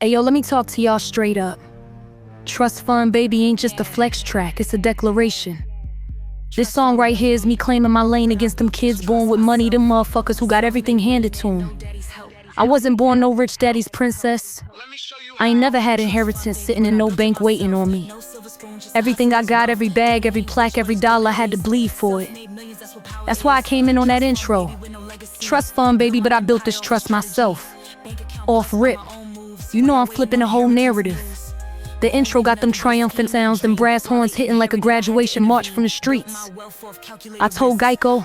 Hey yo, let me talk to y'all straight up. Trust Fund Baby ain't just a flex track, it's a declaration. This song right here is me claiming my lane against them kids born with money, them motherfuckers who got everything handed to them. I wasn't born no rich daddy's princess. I ain't never had inheritance sitting in no bank waiting on me. Everything I got, every bag, every plaque, every dollar, I had to bleed for it. That's why I came in on that intro. Trust Fund Baby, but I built this trust myself. Off rip. You know I'm flipping the whole narrative. The intro got them triumphant sounds, them brass horns hitting like a graduation march from the streets. I told Geico,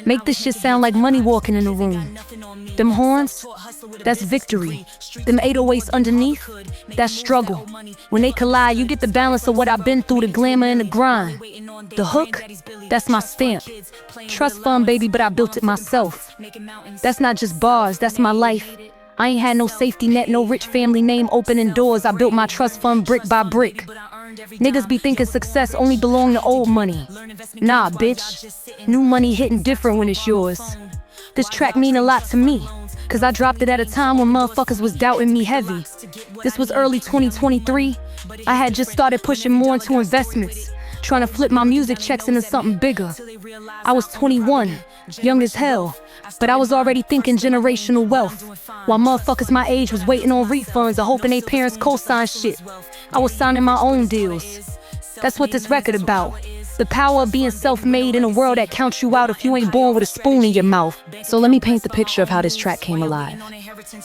make this shit sound like money walking in the room. Them horns, that's victory. Them 808s underneath, that's struggle. When they collide, you get the balance of what I've been through, the glamour and the grind. The hook, that's my stamp. Trust Fund Baby, but I built it myself. That's not just bars, that's my life. I ain't had no safety net, no rich family name opening doors. I built my trust fund brick by brick. Niggas be thinking success only belong to old money. Nah, bitch. New money hitting different when it's yours. This track mean a lot to me, cause I dropped it at a time when motherfuckers was doubting me heavy. This was early 2023. I had just started pushing more into investments, trying to flip my music checks into something bigger. I was 21, young as hell, but I was already thinking generational wealth. While motherfuckers my age was waiting on refunds or hoping they parents co-sign shit, I was signing my own deals. That's what this record about. The power of being self-made in a world that counts you out if you ain't born with a spoon in your mouth. So let me paint the picture of how this track came alive.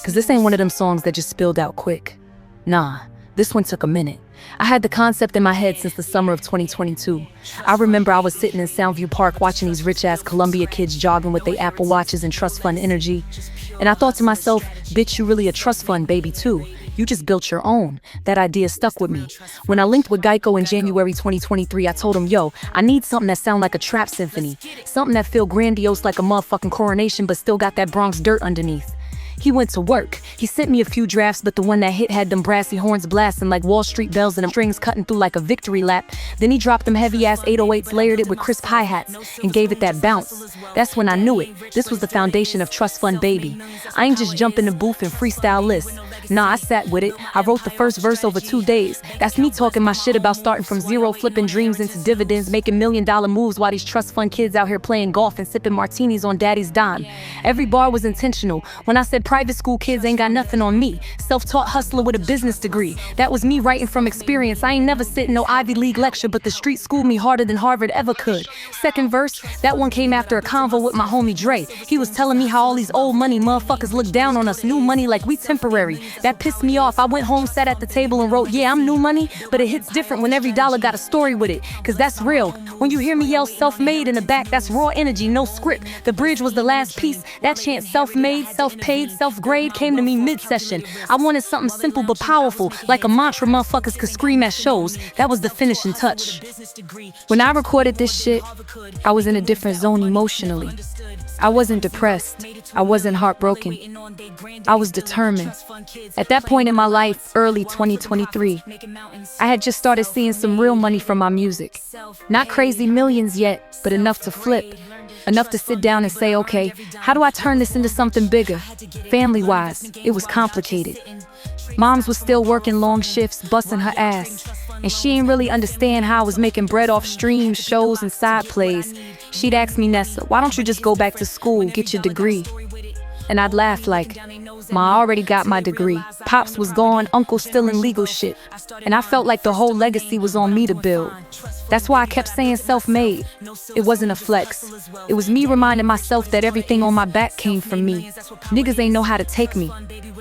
Cause this ain't one of them songs that just spilled out quick. Nah, this one took a minute. I had the concept in my head since the summer of 2022. I remember I was sitting in Soundview Park watching these rich-ass Columbia kids jogging with their Apple Watches and trust fund energy. And I thought to myself, bitch, you really a trust fund baby too. You just built your own. That idea stuck with me. When I linked with Geico in January 2023, I told him, yo, I need something that sound like a trap symphony. Something that feel grandiose like a motherfucking coronation but still got that Bronx dirt underneath. He went to work. He sent me a few drafts, but the one that hit had them brassy horns blasting like Wall Street bells and them strings cutting through like a victory lap. Then he dropped them heavy-ass 808s, layered it with crisp hi-hats, and gave it that bounce. That's when I knew it. This was the foundation of Trust Fund Baby. I ain't just jump in the booth and freestyle lists. Nah, I sat with it. I wrote the first verse over 2 days. That's me talking my shit about starting from zero, flipping dreams into dividends, making $1 million moves while these trust fund kids out here playing golf and sipping martinis on daddy's dime. Every bar was intentional. When I said private school kids ain't got nothing on me, self-taught hustler with a business degree. That was me writing from experience. I ain't never sit in no Ivy League lecture, but the street schooled me harder than Harvard ever could. Second verse, that one came after a convo with my homie Dre. He was telling me how all these old money motherfuckers look down on us, new money like we temporary. That pissed me off. I went home, sat at the table and wrote, yeah, I'm new money, but it hits different when every dollar got a story with it, cause that's real. When you hear me yell self-made in the back, that's raw energy, no script. The bridge was the last piece. That chant self-made, self-paid, self-grade came to me mid-session. I wanted something simple but powerful, like a mantra motherfuckers could scream at shows. That was the finishing touch. When I recorded this shit, I was in a different zone emotionally. I wasn't depressed. I wasn't heartbroken. I was determined. At that point in my life, early 2023, I had just started seeing some real money from my music. Not crazy millions yet, but enough to flip. Enough to sit down and say, okay, how do I turn this into something bigger? Family-wise, it was complicated. Moms was still working long shifts, busting her ass. And she didn't really understand how I was making bread off streams, shows, and side plays. She'd ask me, Nessa, why don't you just go back to school, get your degree? And I'd laugh like, Ma, I already got my degree. Pops was gone, Uncle's still in legal shit. And I felt like the whole legacy was on me to build. That's why I kept saying self-made. It wasn't a flex. It was me reminding myself that everything on my back came from me. Niggas ain't know how to take me.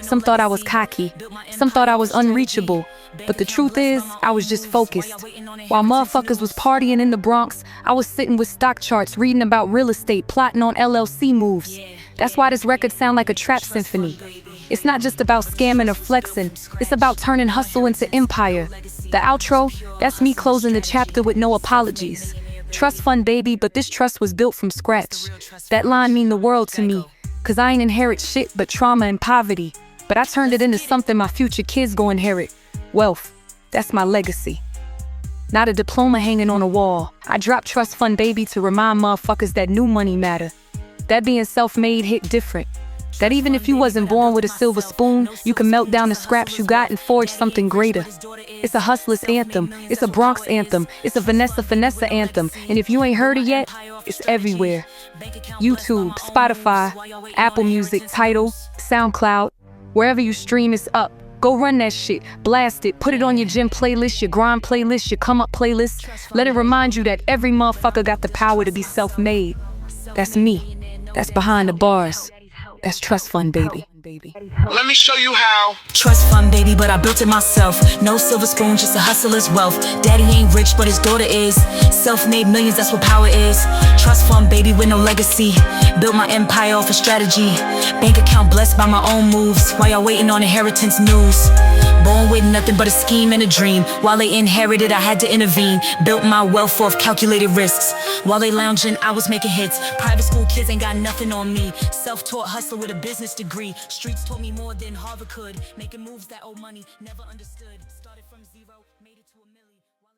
Some thought I was cocky. Some thought I was unreachable. But the truth is, I was just focused. While motherfuckers was partying in the Bronx, I was sitting with stock charts, reading about real estate, plotting on LLC moves. That's why this record sound like a trap symphony. It's not just about scamming or flexing. It's about turning hustle into empire. The outro, that's me closing the chapter with no apologies. Trust fund baby, but this trust was built from scratch. That line mean the world to me, cause I ain't inherit shit but trauma and poverty. But I turned it into something my future kids gon' inherit. Wealth, that's my legacy. Not a diploma hanging on a wall. I dropped Trust Fund Baby to remind motherfuckers that new money matter. That being self-made hit different. That even if you wasn't born with a silver spoon, you can melt down the scraps you got and forge something greater. It's a hustler's anthem, it's a Bronx anthem, it's a Vanessa Finessa anthem, and if you ain't heard it yet, it's everywhere. YouTube, Spotify, Apple Music, Tidal, SoundCloud, wherever you stream, it's up. Go run that shit, blast it, put it on your gym playlist, your grind playlist, your come up playlist. Let it remind you that every motherfucker got the power to be self-made. That's me. That's behind the bars. That's trust fund, baby. Let me show you how. Trust fund, baby, but I built it myself. No silver spoon, just a hustler's wealth. Daddy ain't rich, but his daughter is. Self-made millions, that's what power is. Trust fund, baby, with no legacy. Built my empire off a strategy. Bank account blessed by my own moves. While y'all waiting on inheritance news. Born with nothing but a scheme and a dream. While they inherited, I had to intervene. Built my wealth off calculated risks. While they lounging, I was making hits. Private school kids ain't got nothing on me. Self-taught hustler with a business degree. Streets taught me more than Harvard could. Making moves that owe money, never understood. Started from zero, made it to a million.